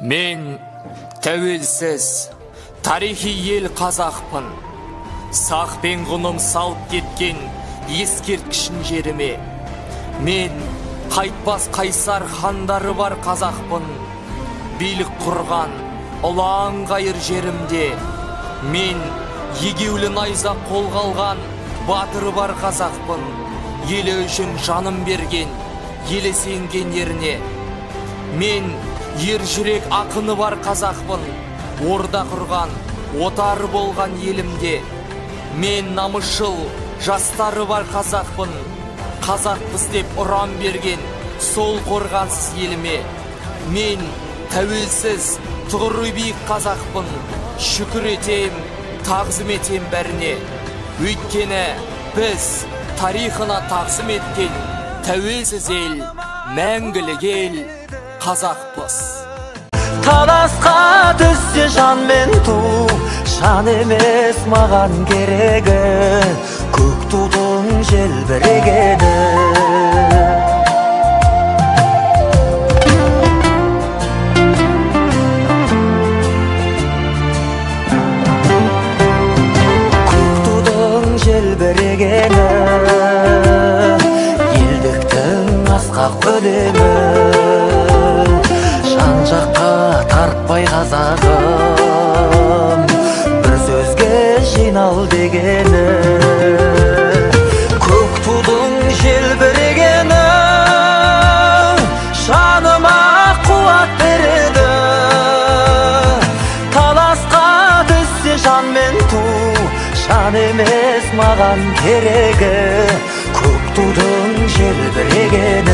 Мен тәуелсіз, тарихи ел қазақпын. Сақ пен ғұным салып кеткен ескерткішін жеріме. Мен қайтпас қайсар хандары бар қазақпын. Билік құрған ұлан ғайыр жерімде. Мен егеулі найза қолға алған батыры бар қазақпын. Елі үшін жаным берген, елі сенген еріне. Мен ер жүрек ақыны бар қазақпын. Орда құрған, отары болған елімде. Мен намысшыл жастары бар қазақпын. Қазақпыз деп ұран берген сол қорғансыз еліме. Мен тәуелсіз, тұғыры биік қазақпын. Шүкір етем, тағзым етем бәріне. Өйткені біз тарихына тағзым еткен тәуелсіз ел, мәңгілік ел қазақпыз. Таласқа түссе жан мен ту, жан емес маған керегі, көк тудың желбірегені. Көк тудың желбірегені, елдіктің асқақ өлеңі. Жан-жаққа тартпай қазағым, бір сөзге жинал дегені. Көк тудың желбірегені, жаныма қуат береді. Таласқа түссе жан мен ту, жан емес маған керегі, көк тудың желбірегені.